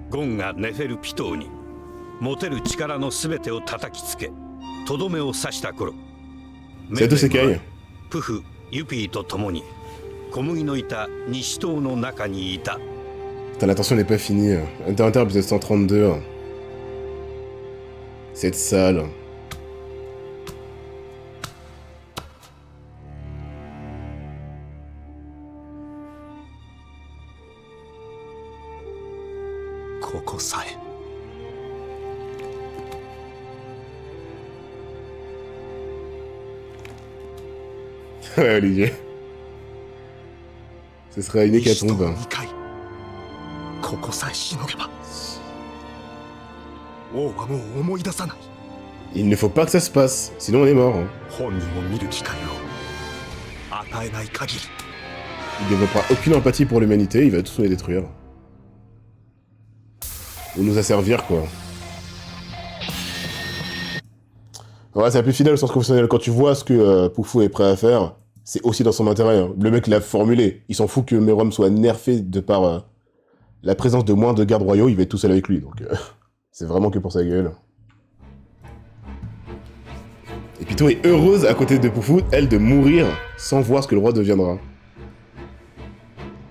ゴンがネフェルピトーに持てる力のすべてを叩きつけとどめを刺した頃、メンデンはプフ、ユピーと共に小麦のいた西島の中にいた。 Putain, l'attention n'est pas finie. Inter épisode 132. Cette salle. Ouais, Olivier. Ce sera une hécatombe. Il ne faut pas que ça se passe, sinon on est mort. Hein. Il développera aucune empathie pour l'humanité, il va tous nous les détruire. Ou nous asservir, quoi. Ouais, c'est la plus finale au sens professionnel. Quand tu vois ce que Poufou est prêt à faire, c'est aussi dans son intérêt. Hein. Le mec l'a formulé. Il s'en fout que Meruem soit nerfé de par la présence de moins de gardes royaux, il va être tout seul avec lui. Donc c'est vraiment que pour sa gueule. Et Pito est heureuse à côté de Poufou, elle, de mourir sans voir ce que le roi deviendra.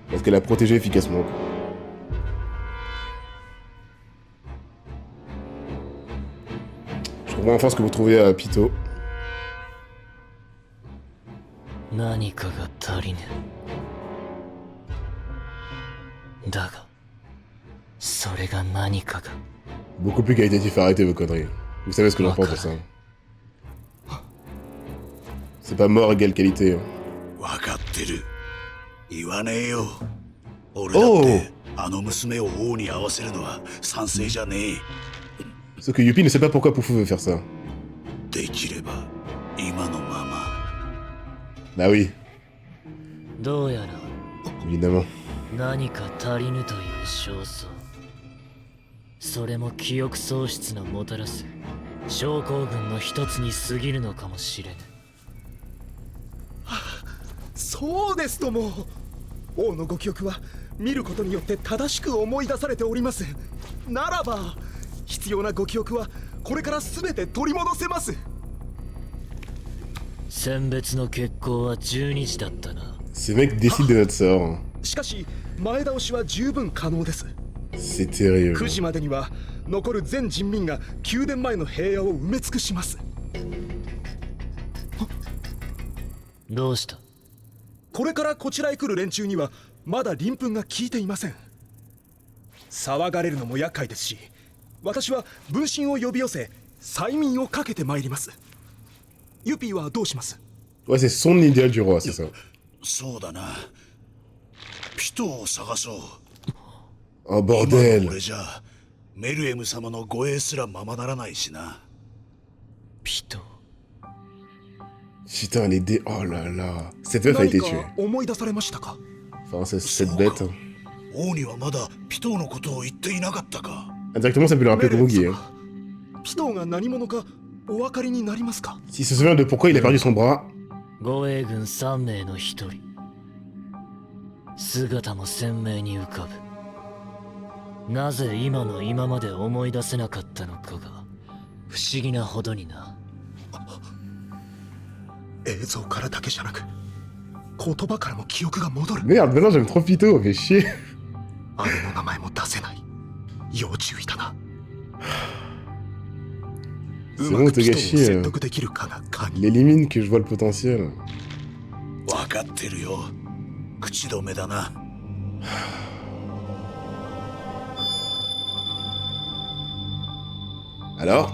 Parce qu'elle a protégé efficacement. Je comprends enfin ce que vous trouvez à Pito. Beaucoup plus qualitatif, arrêtez vos conneries. Vous savez ce que j'en pense de ça. C'est pas mort égale qualité. Hein. Oh! Sauf que Yuppie ne sait pas pourquoi Poufou veut faire ça. Bah oui. Évidemment. それも記憶喪失のもたらす症候群の一つに過ぎるのかもしれぬ。そうですとも。王のご記憶は見ることによって正しく思い出されております。ならば必要なご記憶はこれからすべて取り戻せます。選別の決行は12時だったな。Ces mecs décident de notre sort. しかし前倒しは十分可能です。C'est terrible. 9時までには残る全人民が宮殿前の平野を埋め尽くします。どうした？これからこちらへ来る連中にはまだ鱗粉が効いていません。騒がれるのも厄介ですし、私は分身を呼び寄せ催眠をかけて参ります。ユピーはどうします？ Ouais, c'est son idéal du roi, c'est ça. そうだな。ピトを探そう。Oh bordel. 俺じゃメルエム様の護衛すらままならないしな。ピト。Putain, elle est dé... Oh là là. Cette meuf a été tuée. 思い出されましたか？ Enfin, c'est cette bête. 王にはまだピトのことを言っていなかったか。Indirectement, ça peut le rappeler Komugi. Hein. ピトが何者かお分かりになりますか？ S'il se souvient de pourquoi il a perdu son bras. 護衛軍3名の一人。姿も鮮明に浮かぶ。なぜ今の今まで思い出せなかったのかが不思議なほどにな。映像からだけじゃなく言葉からも記憶が戻る。 Merde, maintenant j'aime trop Pito, fait chier. 姉の名前も出せない。要注意だな。 C'est bon, Togashi. Il élimine que je vois le potentiel. 分かってるよ。口止めだな。Alors?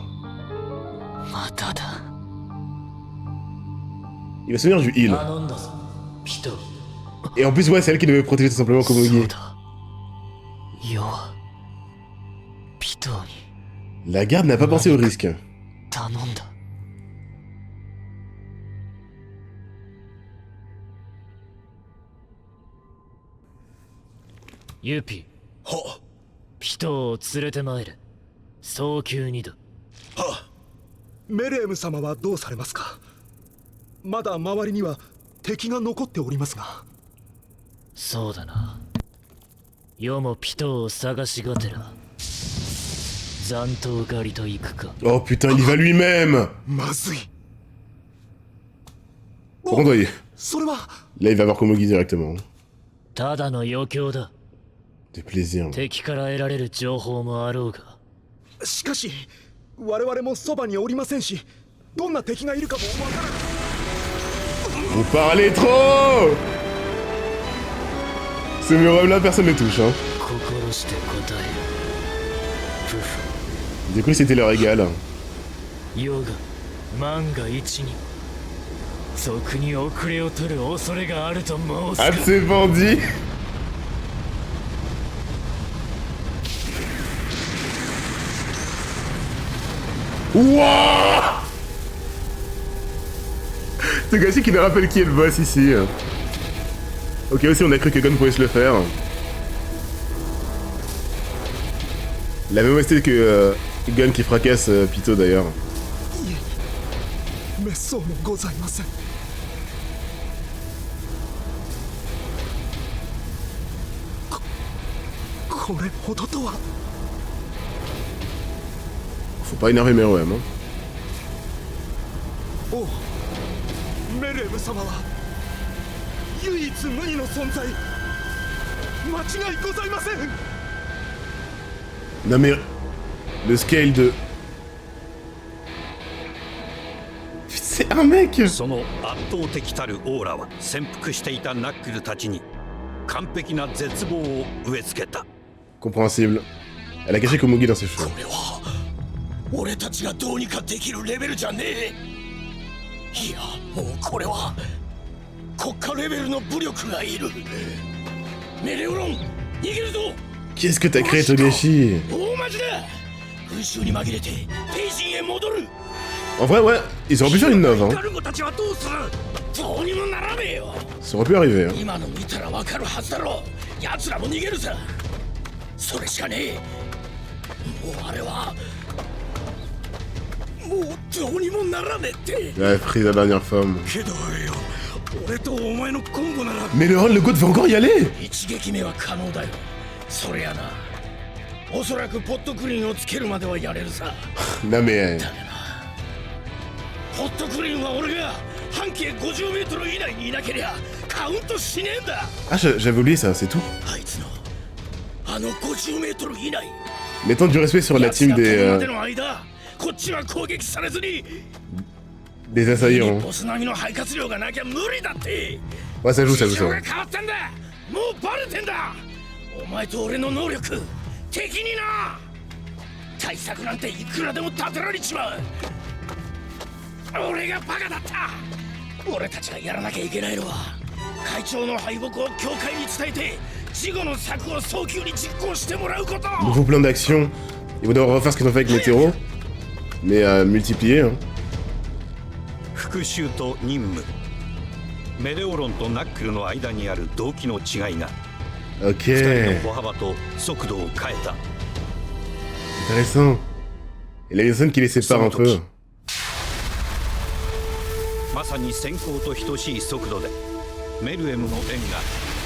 まただ。 Il va se souvenir du heal. 頼んだぞ、ピト。 Et en plus, ouais, c'est elle qui devait protéger tout simplement Komugi. そうだ。世はピトに。 La garde n'a pas pensé au risque. 頼んだ。ユピ。はっ。ピトを連れて参れ。早急にだ。はっ。メレーム様はどうされますか？まだ周りには敵が残っておりますが。そうだな。世もピトを探しがてら残党狩りと行くか。 Oh putain, il y va lui-même. まずい。 Par contre, oui, それは là, il va voir Komugi directement. ただの余興だ。 De plaisir. 敵から得られる情報もあろうが。しかし我々もそばにおりませんし、どんな敵がいるかもわからない。 Vous parlez trop. Ce Muram là, personne ne touche, hein. 心して答える。プフ。 Du coup, c'était leur égal. 世が万が一に賊に遅れを取る恐れがあると申すか。 Ah, de ces bandits. Wouah! Ce gars-ci qui nous rappelle qui est le boss ici. Ok, aussi on a cru que Gon pouvait se le faire. La même OST que Gon qui fracasse Pito d'ailleurs. 滅相もございません。これほどとは。 Faut pas énerver Meruem, hein. おう、メレム様は唯一無二の存在。間違いございません。 Non mais... Le scale de... C'est un mec. その圧倒的たるオーラは潜伏していたナックルたちに完璧な絶望を植え付けた。 Compréhensible. Elle a caché Komugi dans ses cheveux. これは俺たちがどうにかできるレベルじゃねえ。いや、もうこれは国家レベルの武力がいる。メレオロン、逃げるぞ。 Qu'est-ce que t'as créé, Togashi? 大マジだ。群衆に紛れてペイジンへ戻る。 En vrai, ouais, ils auraient pu faire une nove, hein. ガルゴたちはどうする。どうにもならねえよ。 Ça aurait pu arriver, hein. 今の見たらわかるはずだろう。奴らも逃げるさ。それしかねえ。もうあれはもうどうにもならねえって。 Ouais, pris la dernière femme. けどよ、俺とお前のコンボなら Mais le God veut encore y aller. 一撃目は可能だよ。そりゃな。おそらくポットクリーンをつけるまではやれるさ。 Non mais... だがな、ポットクリーンは俺が半径50メートル以内にいなけりゃカウントしねえんだ。 Ah, j'avais oublié ça, c'est tout. あいつのあの50メートル以内。 Mettons du respect sur la team での間、こっちは攻撃されずに des assaillants. ボス並みの肺活量がなきゃ無理だって。 Ouais, ça joue, ça joue, 事 ça 情 joue. が変わったんだ。もうバレてんだ。お前と俺の能力敵にな。対策なんていくらでも立てられちまう。俺がバカだった。俺たちがやらなきゃいけないのは会長の敗北を教会に伝えて事後の策を早急に実行してもらうこと。 Nouveau plan d'action. Ils vont devoir refaire ce qu'ils ont fait avec Météoro. Mais multiplier, hein. 復讐と任務。メレオロンとナックルの間にある動機の違いが Ok. 2人の歩幅と速度を変えた。 Intéressant. Et la personne qui les sépare entre eux. まさに閃光と等しい速度でメルエムの円が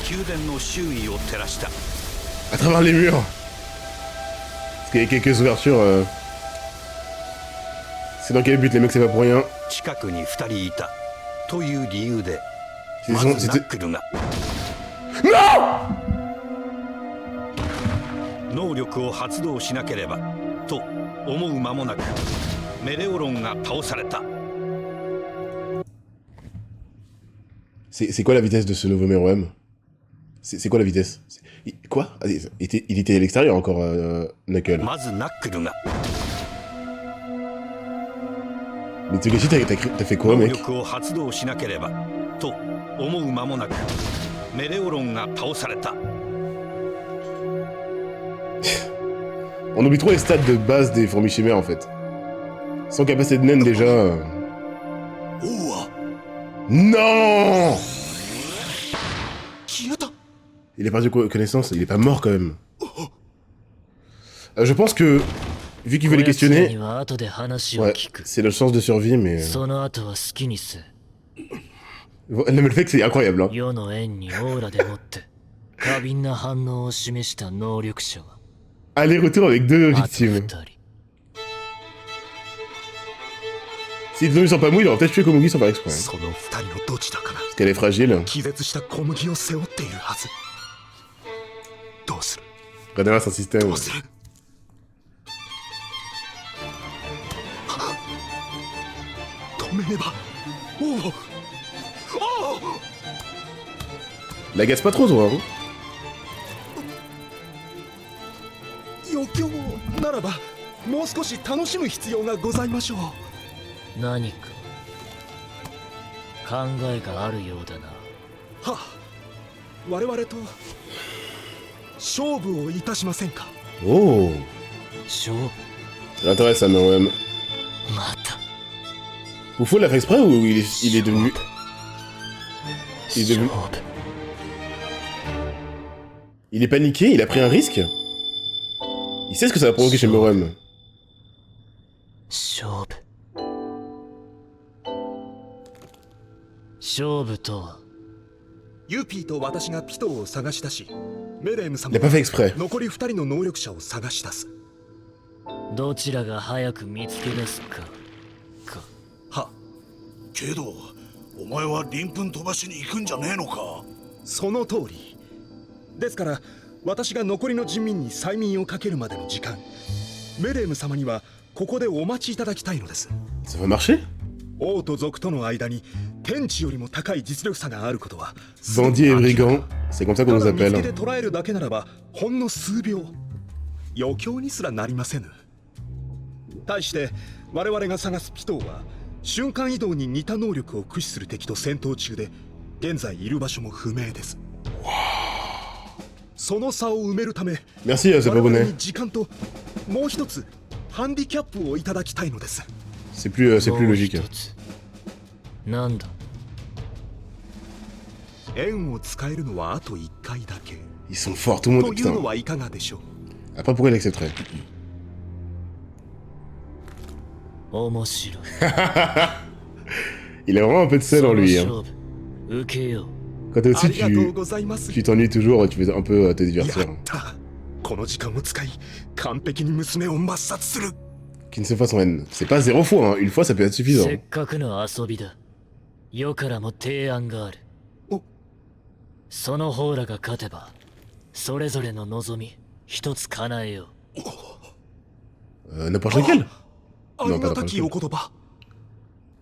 宮殿の周囲を照らした。 À travers les murs. Parce qu'il y a quelques ouvertures. C'est dans quel but les mecs, c'est pas pour rien. 近くに2人いたという理由で Ils ま ont- ずナックルが 能力を発動しなければと思う間もなくメレオロンが倒された。 C'est quoi la vitesse de ce nouveau Meruem? C'est quoi la vitesse? Quoi? Ah, il était à l'extérieur encore, Knuckle. まずナックルが Mais Togashi, t'as fait quoi, 能 mec? 力を発動しなければと思う間もなくメレオロンが倒された。 On oublie trop les stats de base des fourmis chimères en fait. Sans capacité de naine déjà. おうわ、 Non! 消えた。 Il a perdu connaissance, il est pas mort quand même. Je pense que, vu qu'il veut les こやつらに questionner, は後で話を ouais, 聞く。 c'est le sens de survie, mais... その後は好きにせ。 Non, mais le fait que c'est incroyable, hein. 世の縁にオーラでもって過敏な反応を示した能力者は Aller-retour avec deux あと二 victimes. 人。Si les deux ne sont pas mous, il aurait peut-être tué Komugi sans faire exprès. Hein. その二人のどちらかが Parce qu'elle est fragile. 気絶した小麦を背負っているはず。どうする Radama, c'est un système. どうする 止めねば。おお、おお。 L'agace pas trop, toi. Hein. 余興ならばもう少し楽しむ必要がございましょう。何か考えがあるようだな。はあ、我々と勝負をいたしませんか。 Oh, 勝負 c'est intéressant, mais ouais. また Poufou l'a fait exprès ou il est devenu. Il est devenu. 勝負 Il est paniqué, il a pris un risque. Il sait ce que ça va provoquer chez Meruem. 勝負勝負とはユーピーと私がピトーを探し出し、メレーム Il 様 a pas fait exprès. 残り二人の能力者を探し出す。どちらが早く見つけ出すかか。は、けどお前は鱗粉飛ばしに行くんじゃねえのか。その通り。ですから私が残りの人民に催眠をかけるまでの時間、メレーム様にはここでお待ちいただきたいのです。 Ça va marcher? 王と族との間に天地よりも高い実力差があることは Bandit et brigand, c'est comme ça qu'on た nous だ見つけ appelle. て捉えるだけならばほんの数秒、余興にすらなりませぬ。対して我々が探すピトーは瞬間移動に似た能力を駆使する敵と戦闘中で、現在いる場所も不明です。その差を埋めるため Merci, c'est 我 pas 々 bonnet. に時間ともう一つハンディキャップをいただきたいのです。 C'est plus logique. もう一つなんだ。円を使えるのはあと1回だけ Ils sont forts, tout le と monde. いうの Putain. はいかがでしょう。 Après, pourquoi il accepterait? 面白い。 Il a vraiment un peu de sel en lui. Hein. その勝負受けよう。 Quand t'es あ au-dessus, りがとうございます。 tu t'ennuies toujours, tu fais un peu te や divertir. ったこの時間を使い完璧に娘を抹殺する。 Qu'une seule fois son haine. C'est pas 0 fois, hein. Une fois ça peut être suffisant. せっかくの遊びだ。世からも提案がある。お、その方らが勝てば、それぞれの望み一つ叶えよう。 N'importe lequel. ありがたきお言葉。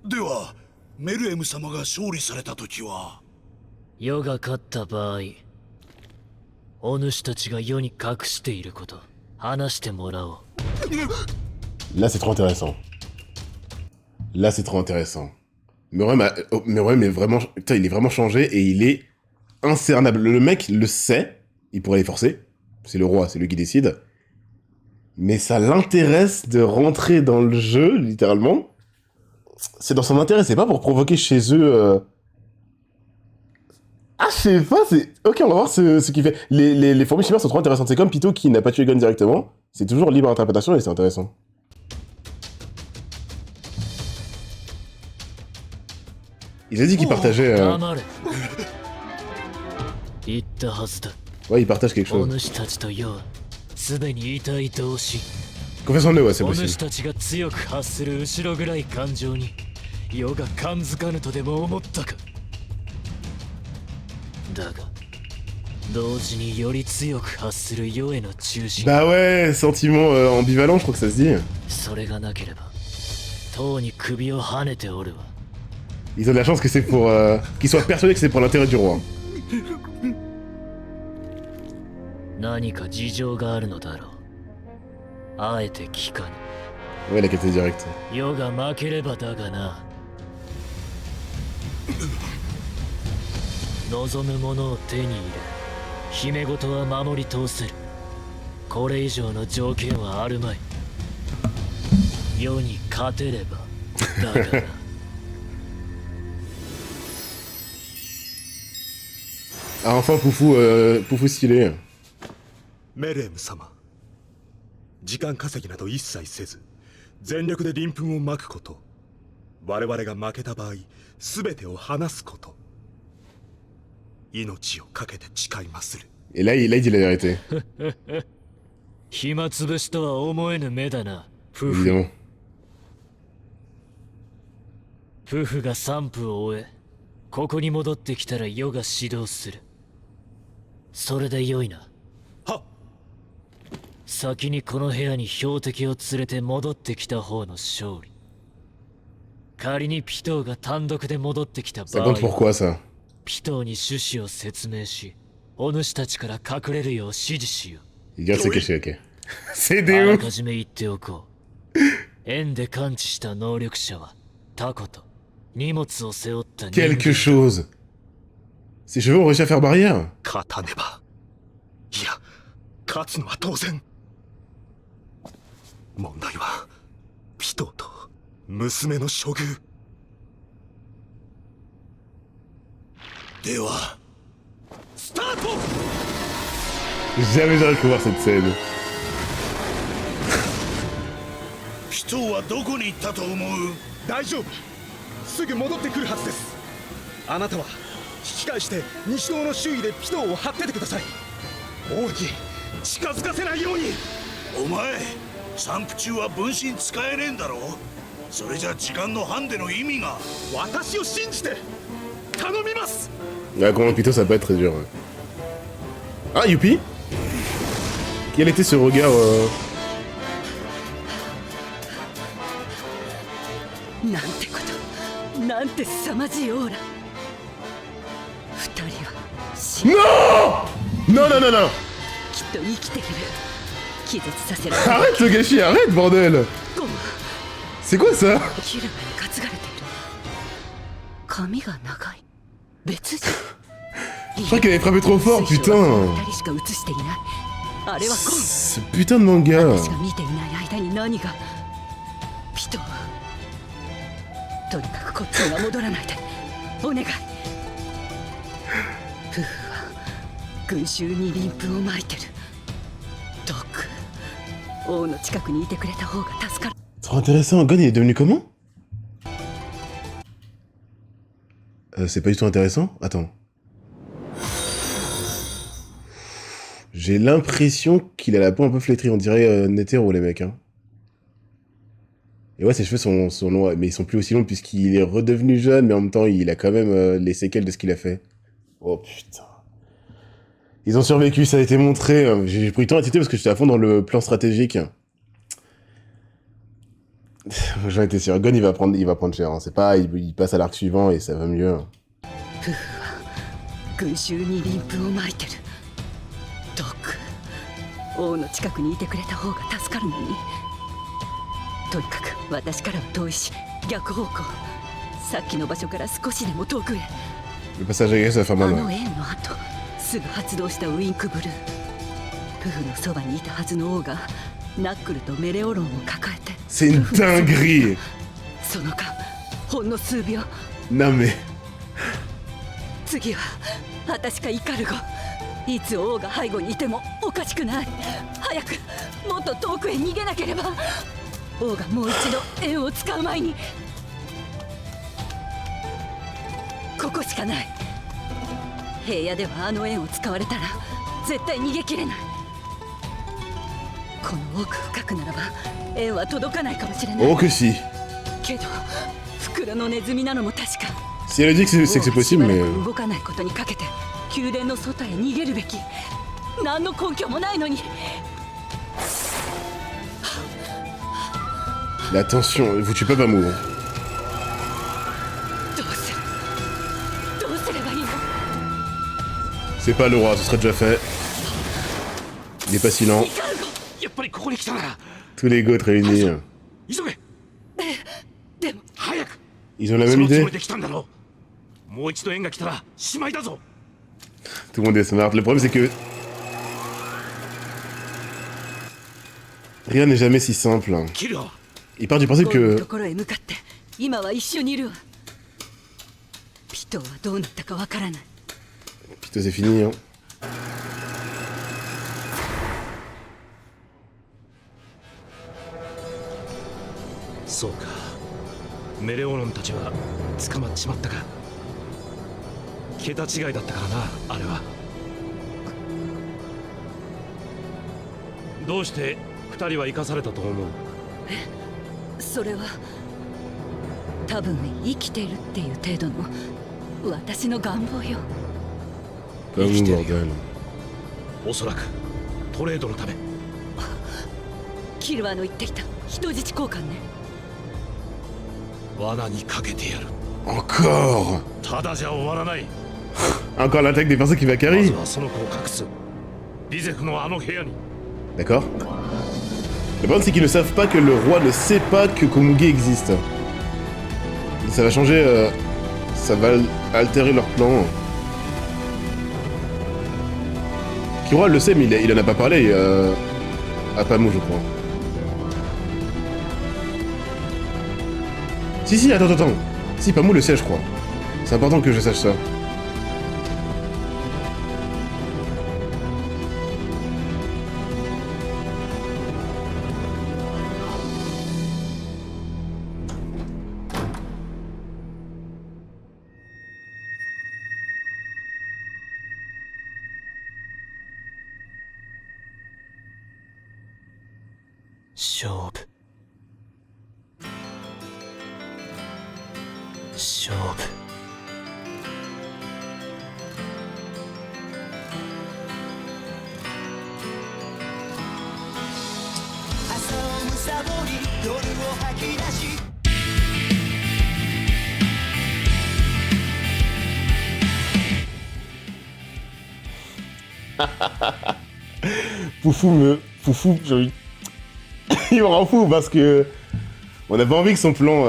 ではメルエム様が勝利された時は。世が勝った場合、お主たちが世に隠していること話してもらおう。 Là c'est trop intéressant. Là c'est trop intéressant. Meruem est vraiment... Putain, il est vraiment changé et il est incernable. Le mec le sait, il pourrait les forcer. C'est le roi, c'est lui qui décide. Mais ça l'intéresse de rentrer dans le jeu, littéralement. C'est dans son intérêt, c'est pas pour provoquer chez eux... Ah, je sais pas, c'est... Ok, on va voir ce qu'il fait. Les formules chimères sont trop intéressantes. C'est comme Pito qui n'a pas tué Gon directement. C'est toujours libre interprétation et c'est intéressant. Il a dit qu'il partageait... 黙れ。言ったはずだ。 Ouais, il partage quelque お chose. 主たちと世はすでに痛い同士。 Confiance en eux, ouais, c'est お possible. 主たちが強く発する後ろ暗い感情に世が感づかぬとでも思ったか。だが同時により強く発する世への中心。 Bah ouais, sentiment ambivalent, je crois que ça se dit. それがなければとうに首をはねておるわ。 Ils ont de la chance que c'est pour... qu'ils soient persuadés que c'est pour l'intérêt du roi. 何か事情があるのだろう。あえて聞かぬ。 Ouais, la qualité directe. 世が負ければだがな。望むものを手に入れ、姫事は守り通せる。これ以上の条件はあるまい。世に勝てればだがな。Ah, enfin, Poufou stylé. メレーム様、時間稼ぎなど一切せず全力で鱗粉をまくこと、我々が負けた場合全てを話すこと、命を懸けて誓いまする。 Et là, il dit la vérité. 暇つぶしとは思えぬ目だな、夫婦。 Évidemment. 夫婦が散布を終え、ここに戻ってきたら余が指導する。それでよいな。はっ。先にこの部屋に標的を連れて戻ってきた方の勝利。仮にピトーが単独で戻ってきた Ça 場合 compte pourquoi ça? ピトーに趣旨を説明し、お主たちから隠れるよう指示しよう。 Il garde ses cachets, ok. C'est あ des ら ouf! かじめ言っておこう。縁で感知した能力者はタコと荷物を背負った人間 Quelque chose! Ces chevaux ont réussi à faire barrière! 勝たねば。いや、勝つのは当然。問題はピトーと娘の処遇。ではスタート。 Jamais j'aurais cru voir cette scène. ピトーはどこに行ったと思う？大丈夫、すぐ戻ってくるはずです。あなたは引き返して西道の周囲でピトーを張っててください。王に近づかせないように。お前、散布中は分身使えねえんだろ。それじゃ時間のハンデの意味が。私を信じて頼みます。 Ah, comment plutôt ça peut être très dur. Ouais. Ah, Youpi! Quel était ce regard なんてこと、なんて凄まじいオーラ。二人は死ん Non! Non, non, non, non! きっと生きている。気絶させられ Arrête le gâchis, arrête, bordel! ゴム C'est quoi ça? キルバに担がれている。髪が長い。別人。 Je crois qu'elle avait frappé trop fort, putain! 二人しか映していない。あれはゴム。 Ce putain de manga! 私が見ていない間に何が。ピトー。とにかくこっちには戻らないで。お願い。夫婦は群衆に鱗粉をまいてる。ドッグ、王の近くにいてくれた方が助かる。 Trop intéressant, Gon il est devenu comment? C'est pas du tout intéressant? Attends. J'ai l'impression qu'il a la peau un peu flétrie, on dirait Netero les mecs. Hein. Et ouais, ses cheveux sont longs, mais ils sont plus aussi longs puisqu'il est redevenu jeune, mais en même temps il a quand même les séquelles de ce qu'il a fait. Oh putain. Ils ont survécu, ça a été montré. J'ai pris le temps à titer parce que j'étais à fond dans le plan stratégique. J'en étais sûr. Gon il va prendre cher. Hein. C'est pas, il passe à l'arc suivant et ça va mieux. 夫婦は群衆に鱗粉をまいてる。ドッグ、王の近くにいてくれた方が助かるのに。とにかく私からは遠いし、逆方向。さっきの場所から少しでも遠くへ。 Le passage à gaz, ça va faire あ mal. の Ouais. 円の後、すぐ発動したウインクブルー。夫婦のそばにいたはずの王がナックルとメレオロンを抱えて。 C'est une dinguerie! その間、ほんの数秒。 Non mais... 次は私かイカルゴ。いつ王が背後にいてもおかしくない。早くもっと遠くへ逃げなければ。王がもう一度円を使う前に。ここしかない。平野ではあの円を使われたら絶対逃げきれない。この奥深くならば円は届かないかもしれない。 Oh que si! けど袋のネズミなのも確か。 Si elle a dit que c'est possible, mais... 動かないことにかけて宮殿の外へ逃げるべき。何の根拠もないのに。 La tension, vous tuez pas Bamou. どうすればいいの。 C'est pas le roi, ce serait déjà fait. Il est pas si lent. やっぱりここに来たなら Tous les goths réunis. 急げ。でも早く。 Ils ont la そ même のつも idée? りで来たんだろう。もう一度縁が来たらしまいだぞ。 Tout le monde est smart. Le problème c'est que... Rien n'est jamais si simple. キルは Il part du principe ゴンの que... ところへ向かって今は一緒にいるわ。ピトーはどうなったかわからない。 Putain, c'est fini, hein. そうか。メレオロンたちは捕まっちまったか。桁違いだったからな、あれは。どうして二人は生かされたと思う？それは多分生きてるっていう程度の私の願望よ。 Comme 生きてるよ bordel. おそらくトレードのため。キルアの言っていた人質交換ね。罠にかけてやる。 Encore ただじゃ終わらない。 Encore l'attaque des persos qui va ま carry. ずはその子を隠す。リゼフのあの部屋に。 D'accord. Le problème c'est qu'ils ne savent pas que le roi ne sait pas que Komugi existe. Ça va changer, ça va altérer leur plan. Killua le sait mais il en a pas parlé à Pamou je crois. Si, attends. Si, Pamou le sait je crois. C'est important que je sache ça. Poufou, j'ai envie... Il me rend fou parce que... On n'a pas envie que son plan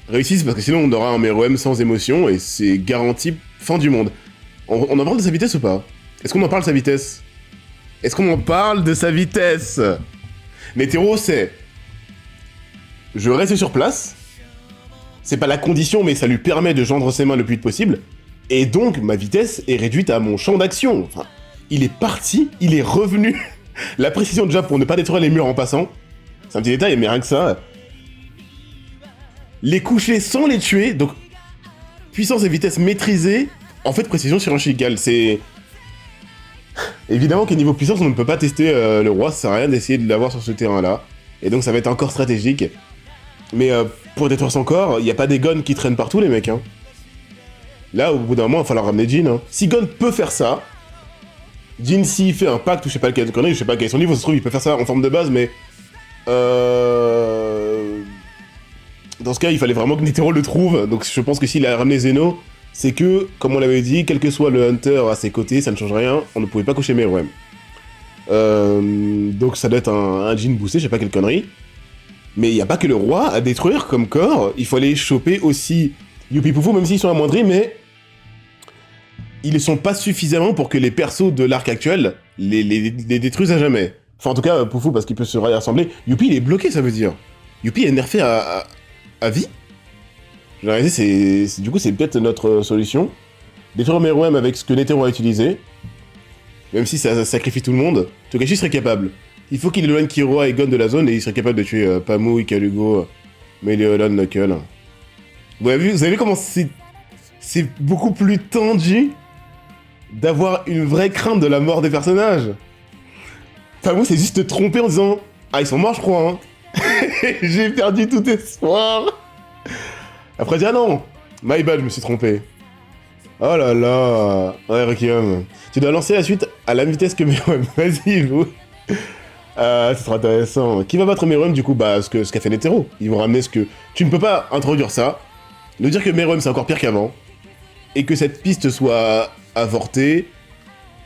réussisse parce que sinon on aura un Meruem sans émotion et c'est garanti fin du monde. On en parle de sa vitesse ou pas? Est-ce qu'on en parle de sa vitesse? Est-ce qu'on en parle de sa vitesse? Netero, c'est... Je reste sur place. C'est pas la condition, mais ça lui permet de joindre ses mains le plus vite possible. Et donc, ma vitesse est réduite à mon champ d'action. Enfin, il est parti, il est revenu. La précision déjà pour ne pas détruire les murs en passant. C'est un petit détail, mais rien que ça. Les coucher sans les tuer, donc... Puissance et vitesse maîtrisée. En fait, précision sur un Shigal, c'est... Évidemment qu'à niveau puissance, on ne peut pas tester le roi, ça sert à rien d'essayer de l'avoir sur ce terrain-là. Et donc ça va être encore stratégique. Mais pour détruire son corps, il n'y a pas des guns qui traînent partout, les mecs. Hein. Là, au bout d'un moment, il va falloir ramener Jin. Hein. Si Gon peut faire ça, Jin, s'il fait un pacte, ou je sais pas quel connerie, je sais pas quel est son niveau, ça se trouve, il peut faire ça en forme de base, mais... Dans ce cas, il fallait vraiment que Netero le trouve, donc je pense que s'il a ramené Zeno, c'est que, comme on l'avait dit, quel que soit le Hunter à ses côtés, ça ne change rien, on ne pouvait pas coucher Meruem. Donc ça doit être un Jin boosté, je sais pas quelle connerie. Mais il n'y a pas que le roi à détruire comme corps, il faut aller choper aussi Youpi Poufou, même s'ils sont amoindris, mais... Ils ne sont pas suffisamment pour que les persos de l'arc actuel les détruisent à jamais. Enfin, en tout cas, Poufou, parce qu'il peut se réassembler. Youpi, il est bloqué, ça veut dire. Youpi est nerfé à vie. J'ai réalisé, du coup, c'est peut-être notre solution. Détruire Meruem avec ce que Netero a utilisé. Même si ça sacrifie tout le monde, Togashi serait capable. Il faut qu'il éloigne Killua et Gon de la zone et il serait capable de tuer Pamou, Ikarugo, Meteoron, Knuckle. Vous avez vu comment c'est beaucoup plus tendu d'avoir une vraie crainte de la mort des personnages. Pamou s'est juste trompé en disant « Ah, ils sont morts, je crois, hein. » J'ai perdu tout espoir. Après, j'ai dit « Ah non, my bad, je me suis trompé. » Oh là là. Ouais, Requiem. Tu dois lancer la suite à la même vitesse que Meruem. Vas-y, vous. Ce sera intéressant. Qui va battre Meruem, du coup? Bah, ce qu'a fait Netero. Ils vont ramener ce que... Tu ne peux pas introduire ça. Nous dire que Meruem, c'est encore pire qu'avant. Et que cette piste soit avortée.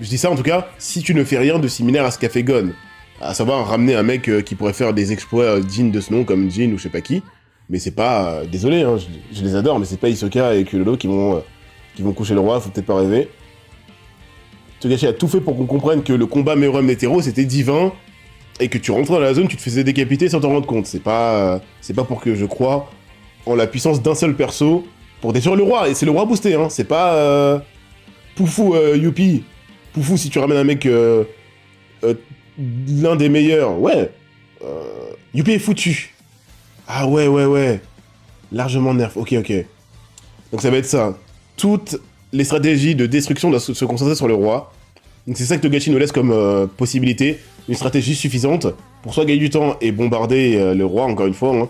Je dis ça, en tout cas, si tu ne fais rien de similaire à ce qu'a fait Gon. À savoir, ramener un mec qui pourrait faire des exploits dignes de ce nom, comme Jin ou je sais pas qui. Mais c'est pas... désolé, hein, je les adore, mais c'est pas Hisoka et Kulolo qui vont coucher le roi, faut peut-être pas rêver. Togashi a tout fait pour qu'on comprenne que le combat Meruem-Netero, c'était divin, et que tu rentres dans la zone, tu te faisais décapiter sans t'en rendre compte. C'est pas pour que je croie en la puissance d'un seul perso pour détruire le roi, et c'est le roi boosté, hein, c'est pas... Poufou, Youpi. Poufou, si tu ramènes un mec... l'un des meilleurs, ouais. Youpi est foutu. Ah ouais. Largement nerf, ok. Donc ça va être ça. Toutes les stratégies de destruction doivent se concentrer sur le roi. Donc c'est ça que Togashi nous laisse comme possibilité. Une stratégie suffisante pour soit gagner du temps et bombarder le roi, encore une fois. Hein.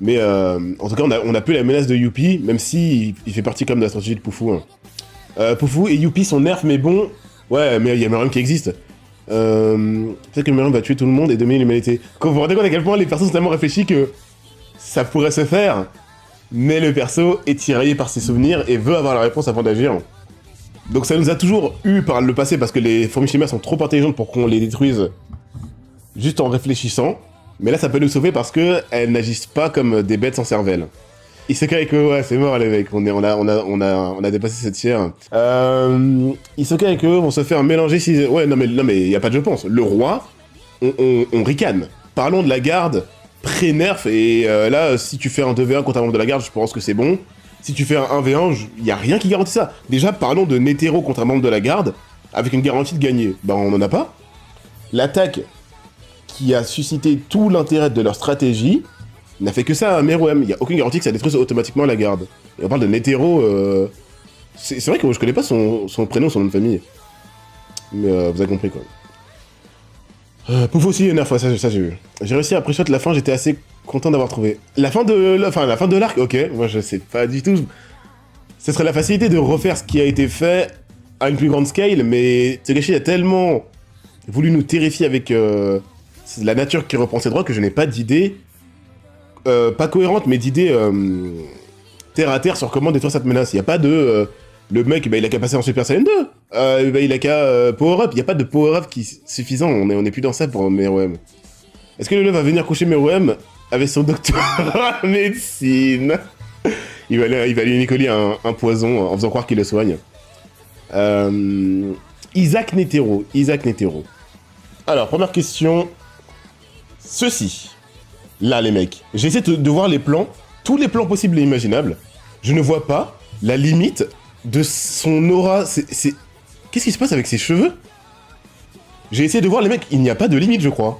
Mais en tout cas, on a peu la menace de Youpi, même si il fait partie quand même de la stratégie de Poufou. Poufou et Youpi sont nerfs, mais bon, ouais, mais il y a Meruem qui existe. Peut-être que Meruem va tuer tout le monde et dominer l'humanité. Quand vous vous rendez compte à quel point les persos sont tellement réfléchis que ça pourrait se faire, mais le perso est tiraillé par ses souvenirs et veut avoir la réponse avant d'agir. Donc ça nous a toujours eu par le passé parce que les fourmis chimères sont trop intelligentes pour qu'on les détruise juste en réfléchissant. Mais là ça peut nous sauver parce que elles n'agissent pas comme des bêtes sans cervelle. Isekai Eko, ouais c'est mort les mecs, on a dépassé cette tiers. Isekai Eko vont se faire mélanger si... Ouais non mais y a pas de je pense. Le roi, on ricane. Parlons de la garde pré-nerf et là si tu fais un 2v1 contre un membre de la garde je pense que c'est bon. Si tu fais un 1v1, y a rien qui garantit ça. Déjà parlons de Netero contre un membre de la garde avec une garantie de gagner. Bah on en a pas. L'attaque qui a suscité tout l'intérêt de leur stratégie n'a fait que ça à Meruem. Il n'y a aucune garantie que ça détruise automatiquement la garde. Et on parle de Netero... C'est vrai que je connais pas son prénom, son nom de famille. Mais vous avez compris quoi. Pouf aussi, nerf, ça j'ai vu. J'ai réussi à apprécier la fin, j'étais assez content d'avoir trouvé. La fin de l'arc, ok, moi je sais pas du tout. Ce serait la facilité de refaire ce qui a été fait à une plus grande scale, mais Togashi a tellement voulu nous terrifier avec la nature qui reprend ses droits que je n'ai pas d'idée, pas cohérente, mais d'idée terre à terre sur comment détruire cette menace. Il n'y a pas de... le mec, bah, il a qu'à passer en Super Saiyan 2. Bah, il a qu'à power up. Il n'y a pas de power up suffisant. On est plus dans ça pour Meruem. Est-ce que le va venir coucher Meruem avec son doctorat en médecine? Il va lui coller un poison en faisant croire qu'il le soigne. Isaac Netero. Alors, première question. Ceci. Là, les mecs. J'essaie de voir les plans. Tous les plans possibles et imaginables. Je ne vois pas la limite de son aura. Qu'est-ce qui se passe avec ses cheveux? J'ai essayé de voir les mecs. Il n'y a pas de limite, je crois.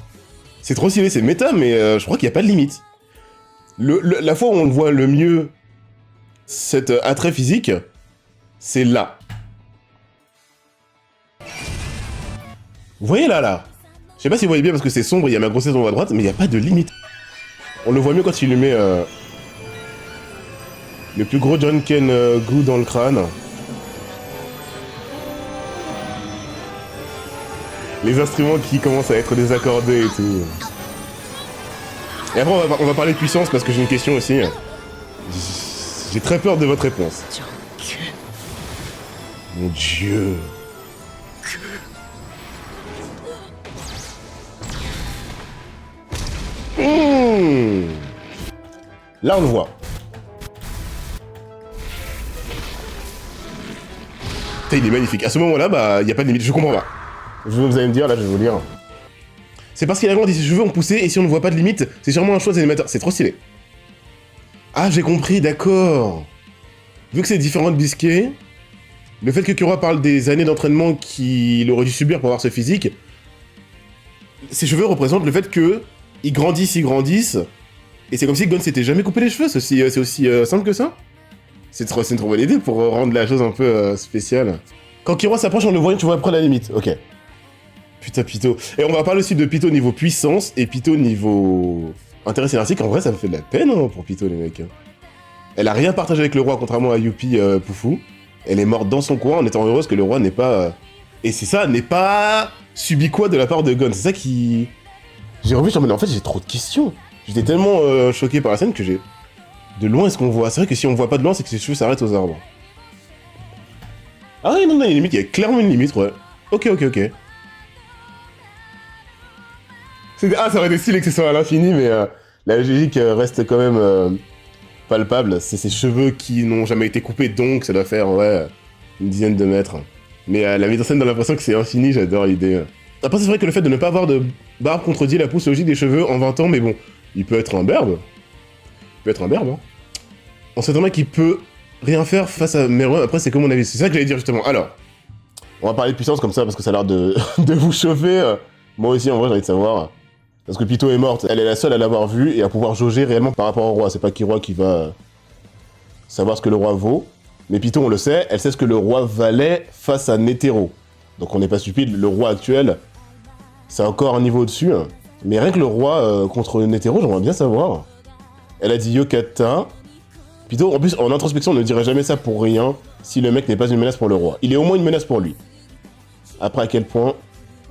C'est trop stylé, c'est méta, mais je crois qu'il n'y a pas de limite. La fois où on le voit le mieux, cet attrait physique, c'est là. Vous voyez là. Je sais pas si vous voyez bien parce que c'est sombre, il y a ma grossesse en haut à droite, mais il n'y a pas de limite. On le voit mieux quand il lui met le plus gros Jonken Gu dans le crâne. Les instruments qui commencent à être désaccordés et tout. Et après on va parler de puissance parce que j'ai une question aussi. J'ai très peur de votre réponse. Mon dieu. Là on le voit. Il est magnifique. À ce moment-là, bah, il n'y a pas de limite. Je comprends pas. Vous allez me dire, là, je vais vous dire. C'est parce qu'il a grandi, ses cheveux ont poussé, et si on ne voit pas de limite, c'est sûrement un choix des animateurs. C'est trop stylé. Ah, j'ai compris, d'accord. Vu que c'est différent de Bisquet, le fait que Kura parle des années d'entraînement qu'il aurait dû subir pour avoir ce physique, ses cheveux représentent le fait que ils grandissent, et c'est comme si Gon s'était jamais coupé les cheveux. C'est aussi simple que ça. C'est une trop bonne idée pour rendre la chose un peu spéciale. Quand Killua s'approche en le voyant, tu vois après la limite. Ok. Putain, Pitou. Et on va parler aussi de Pitou niveau puissance et Pitou niveau intérêt scénaristique. En vrai, ça me fait de la peine hein, pour Pitou, les mecs. Elle a rien partagé avec le roi, contrairement à Youpi Poufou. Elle est morte dans son coin en étant heureuse que le roi n'ait pas... Et c'est ça, n'est pas subi quoi de la part de Gon. C'est ça qui... J'ai revu, en fait, j'ai trop de questions. J'étais tellement choqué par la scène que j'ai... De loin, est-ce qu'on voit? C'est vrai que si on voit pas de loin, c'est que ses cheveux s'arrêtent aux arbres. Ah oui, non, il y a une limite, il y a clairement une limite, ouais. Ok. Ah, ça aurait été stylé que ce soit à l'infini, mais la logique reste quand même palpable. C'est ses cheveux qui n'ont jamais été coupés, donc ça doit faire, ouais, une dizaine de mètres. Mais la mise en scène donne l'impression que c'est infini, j'adore l'idée. Après, c'est vrai que le fait de ne pas avoir de barbe contredit la pousse logique des cheveux en 20 ans, mais bon, il peut être un berbe. Hein. On sait vraiment qu'il peut rien faire face à Meruem, après c'est comme mon avis, c'est ça que j'allais dire justement. Alors, on va parler de puissance comme ça parce que ça a l'air de vous chauffer. Moi aussi en vrai j'ai envie de savoir. Parce que Pitou est morte, elle est la seule à l'avoir vue et à pouvoir jauger réellement par rapport au roi. C'est pas Killua qui va savoir ce que le roi vaut. Mais Pitou on le sait, elle sait ce que le roi valait face à Netero. Donc on n'est pas stupide, le roi actuel, c'est encore un niveau au-dessus. Mais rien que le roi contre Netero, j'aimerais bien savoir. Elle a dit Yokata. Pito, en plus, en introspection, on ne dirait jamais ça pour rien si le mec n'est pas une menace pour le roi. Il est au moins une menace pour lui. Après, à quel point...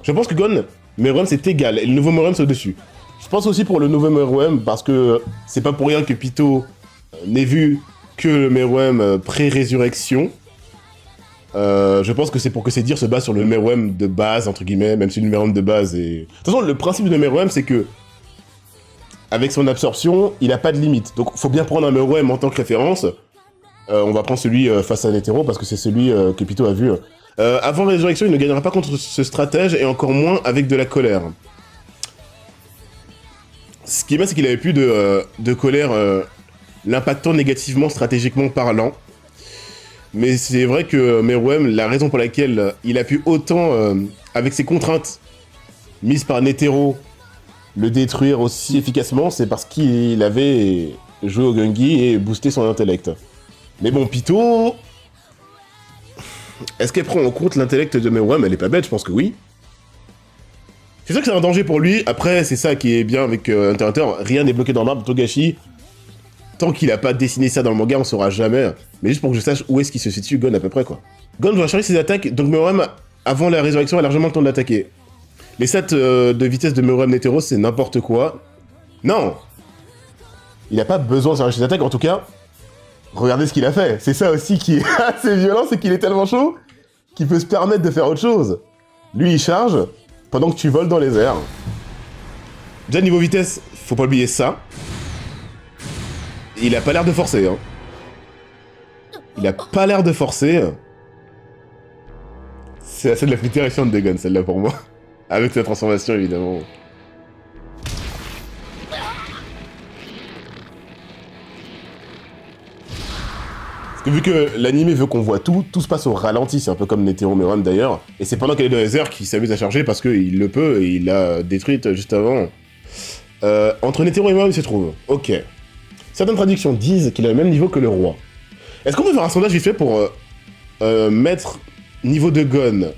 Je pense que Gon, Meruem, c'est égal. Et le nouveau Meruem, c'est au-dessus. Je pense aussi pour le nouveau Meruem, parce que c'est pas pour rien que Pito n'ait vu que le Meruem pré-résurrection. Je pense que c'est pour que ses dires se basent sur le Meruem de base, entre guillemets, même si le Meruem de base est... De toute façon, le principe de Meruem, c'est que avec son absorption, il a pas de limite. Donc, faut bien prendre un Meruem en tant que référence. On va prendre celui face à Netero, parce que c'est celui que Pito a vu. Avant la résurrection, il ne gagnera pas contre ce stratège, et encore moins avec de la colère. Ce qui est bien, c'est qu'il avait plus de colère l'impactant négativement, stratégiquement parlant. Mais c'est vrai que Meruem, la raison pour laquelle il a pu autant, avec ses contraintes mises par Netero, le détruire aussi efficacement, c'est parce qu'il avait joué au Gungi et boosté son intellect. Mais bon, Pito... Est-ce qu'elle prend en compte l'intellect de Meruem? Elle est pas bête, je pense que oui. C'est sûr que c'est un danger pour lui. Après, c'est ça qui est bien avec Hunter x Hunter. Rien n'est bloqué dans l'arbre. Togashi, tant qu'il a pas dessiné ça dans le manga, on saura jamais. Mais juste pour que je sache où est-ce qu'il se situe, Gon à peu près, quoi. Gon doit changer ses attaques, donc Meruem, avant la résurrection, a largement le temps de l'attaquer. Les stats de vitesse de Meruem Netero, c'est n'importe quoi. Non! Il a pas besoin de changer ses attaques, en tout cas. Regardez ce qu'il a fait. C'est ça aussi qui est assez violent, c'est qu'il est tellement chaud qu'il peut se permettre de faire autre chose. Lui, il charge pendant que tu voles dans les airs. Déjà, niveau vitesse, faut pas oublier ça. Il a pas l'air de forcer, hein. Il a pas l'air de forcer. C'est assez de la plus terrifiante des guns, celle-là, pour moi. Avec sa transformation, évidemment. Parce que vu que l'anime veut qu'on voit tout se passe au ralenti, c'est un peu comme Netero Meruem d'ailleurs. Et c'est pendant qu'elle est dans les airs qu'il s'amuse à charger parce qu'il le peut et il l'a détruite juste avant. Entre Netero et Meruem, il se trouve. Ok. Certaines traductions disent qu'il a le même niveau que le roi. Est-ce qu'on peut faire un sondage vite fait pour mettre niveau de Gon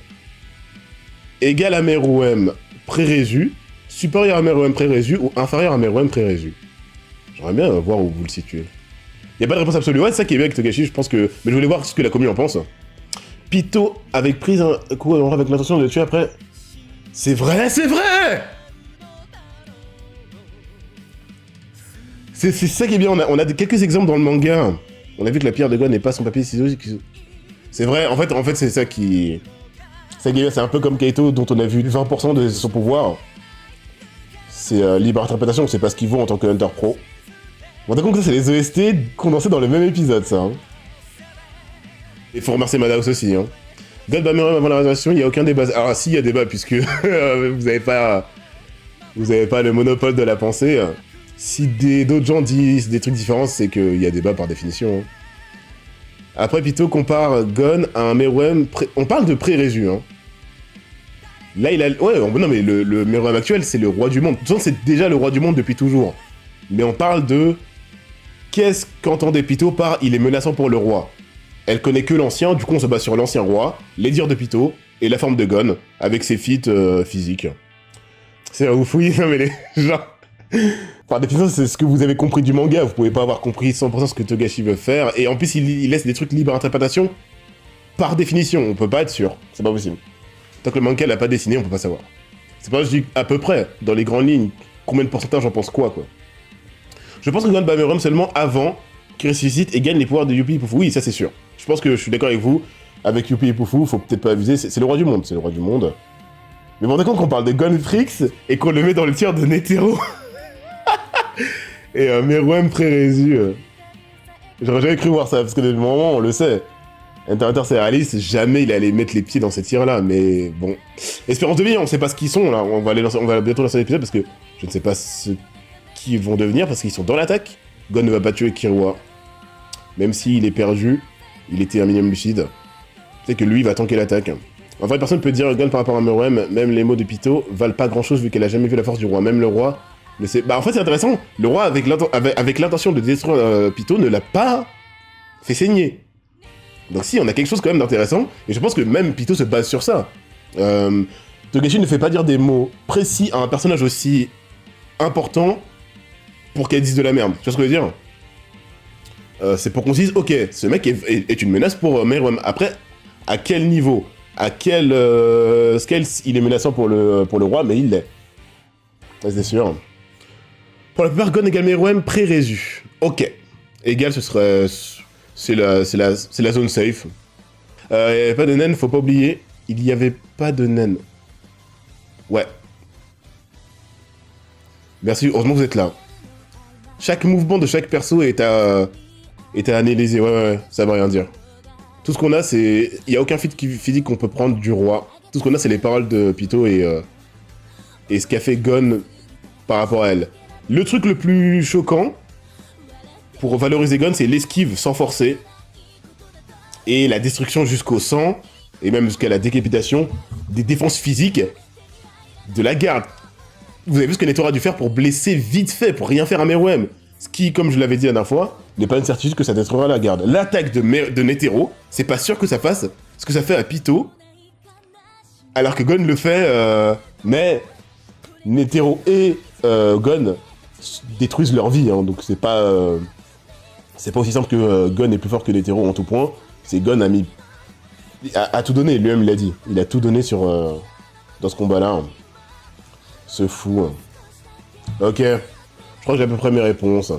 égal à Meruem pré-résu, supérieur à Meruem pré-résu ou inférieur à Meruem pré-résu? J'aimerais bien voir où vous le situez. Y a pas de réponse absolue. Ouais, c'est ça qui est bien avec Togashi, je pense que... Mais je voulais voir ce que la commune en pense. Pito avec prise un coup avec l'intention de le tuer après. C'est vrai, c'est vrai! C'est ça qui est bien, on a quelques exemples dans le manga. On a vu que la pierre de Gon n'est pas son papier ciseaux. C'est vrai, en fait c'est ça qui... C'est un peu comme Kaito dont on a vu 20% de son pouvoir. C'est libre interprétation, c'est pas ce qu'il vaut en tant que Hunter Pro. Bon, d'accord que ça, c'est les OST condensés dans le même épisode, ça. Hein. Et faut remercier Madhouse aussi. Hein. God Meruem avant la résurrection, il n'y a aucun débat. Alors, si, il y a débat, puisque vous avez pas le monopole de la pensée. Si d'autres gens disent des trucs différents, c'est qu'il y a débat par définition. Hein. Après, Pito compare Gon à un Meruem... On parle de pré-résu, hein. Là, il a... Ouais, non, mais le Meruem actuel, c'est le roi du monde. De toute façon, c'est déjà le roi du monde depuis toujours. Mais on parle de... Qu'est-ce qu'entendait Pito par « il est menaçant pour le roi » ? Elle connaît que l'ancien, du coup on se base sur l'ancien roi, les dires de Pito, et la forme de Gon, avec ses feats physiques. C'est un ouf, oui, non mais les gens... Par définition, c'est ce que vous avez compris du manga, vous pouvez pas avoir compris 100% ce que Togashi veut faire, et en plus il laisse des trucs libres interprétation, par définition, on peut pas être sûr, c'est pas possible. Tant que le manga l'a pas dessiné, on peut pas savoir. C'est pas, je dis à peu près, dans les grandes lignes, combien de pourcentage j'en pense quoi. Je pense que Gon bat Meruem seulement avant qu'il ressuscite et gagne les pouvoirs de Youpi Poufou. Oui, ça c'est sûr. Je pense que je suis d'accord avec vous. Avec Youpi et Poufou, faut peut-être pas abuser. C'est le roi du monde, c'est le roi du monde. Mais vous vous rendez compte qu'on parle de Gon Frix et qu'on le met dans le tiers de Netero et Meruem pré-résu. J'aurais jamais cru voir ça, parce que de moment, on le sait. Hunter x Hunter, c'est réaliste, jamais il allait mettre les pieds dans ces tirs-là, mais bon. Espérance de vie, on sait pas ce qu'ils sont, là. On va bientôt lancer l'épisode, parce que je ne sais pas ce qu'ils vont devenir, parce qu'ils sont dans l'attaque. Gon ne va pas tuer Killua. Même s'il est perdu, il était un minimum lucide. C'est que lui, il va tanker l'attaque. En vrai, personne peut dire Gon par rapport à Meruem, même les mots de Pito valent pas grand-chose, vu qu'elle a jamais vu la force du roi. Même le roi le sait. Bah en fait, c'est intéressant. Le roi, avec l'intention de détruire Pito, ne l'a pas fait saigner. Donc si, on a quelque chose quand même d'intéressant, et je pense que même Pito se base sur ça. Togashi ne fait pas dire des mots précis à un personnage aussi important pour qu'elle dise de la merde. Tu vois ce que je veux dire? C'est pour qu'on se dise, ok, ce mec est une menace pour Meruem. Après, à quel niveau, à quel scale il est menaçant pour le roi, mais il l'est. Ça, c'est sûr. Pour la plupart, Gon égale Meruem pré-résu. Ok. Égal, ce serait... C'est la zone safe. Il n'y avait pas de naine, faut pas oublier. Il y avait pas de naine. Ouais. Merci, heureusement que vous êtes là. Chaque mouvement de chaque perso est à analyser. Ouais, ça veut rien dire. Tout ce qu'on a, c'est... Il n'y a aucun physique qu'on peut prendre du roi. Tout ce qu'on a, c'est les paroles de Python et ce qu'a fait Gon par rapport à elle. Le truc le plus choquant, pour valoriser Gon, c'est l'esquive sans forcer. Et la destruction jusqu'au sang, et même jusqu'à la décapitation, des défenses physiques de la garde. Vous avez vu ce que Netero a dû faire pour blesser vite fait, pour rien faire à Meruem. Ce qui, comme je l'avais dit la dernière fois, n'est pas une certitude que ça détruira la garde. L'attaque de Netero, c'est pas sûr que ça fasse ce que ça fait à Python, alors que Gon le fait, mais Netero et Gon détruisent leur vie, hein, donc c'est pas aussi simple que Gon est plus fort que Netero en tout point. C'est Gon a tout donné, lui-même il l'a dit. Il a tout donné dans ce combat-là. Hein. Ce fou. Hein. Ok, je crois que j'ai à peu près mes réponses.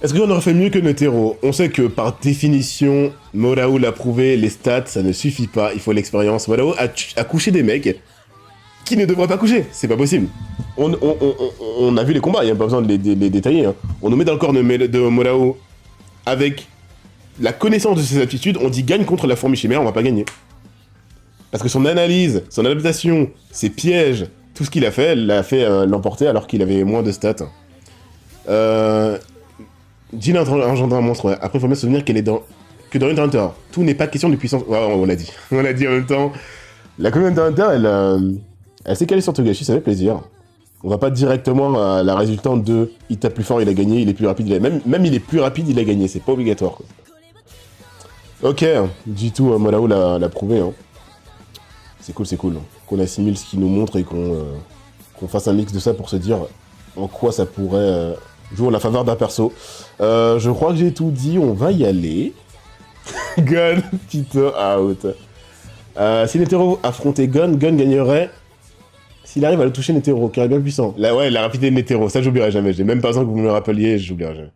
Est-ce qu'on aurait fait mieux que Netero? On sait que par définition, Morao l'a prouvé, les stats, ça ne suffit pas, il faut l'expérience. Morao a couché des mecs qui ne devraient pas coucher, c'est pas possible. On a vu les combats, il n'y a pas besoin de les détailler. Hein. On nous met dans le corps de Morao avec la connaissance de ses aptitudes, on dit gagne contre la fourmi chimère, on va pas gagner. Parce que son analyse, son adaptation, ses pièges, tout ce qu'il a fait, l'a fait l'emporter alors qu'il avait moins de stats. Jin a engendré un monstre, ouais. Après, il faut bien se souvenir que dans Hunter, tout n'est pas question de puissance. Ouais, on l'a dit. On l'a dit en même temps. La communauté Hunter, elle s'est calée sur Togashi, ça fait plaisir. On va pas directement à la résultante de il tape plus fort, il a gagné, il est plus rapide, même il est plus rapide, il a gagné, c'est pas obligatoire. Quoi. Ok, G2, Morao l'a prouvé. Hein. C'est cool. Qu'on assimile ce qu'il nous montre et qu'on fasse un mix de ça pour se dire en quoi ça pourrait jouer en la faveur d'un perso. Je crois que j'ai tout dit, on va y aller. Gon, Python, out. Si Netero affrontait Gon gagnerait s'il arrive à le toucher Netero, car il est bien puissant. Là, ouais, la rapidité de Netero, ça j'oublierai jamais. J'ai même pas besoin que vous me le rappeliez, j'oublierai jamais.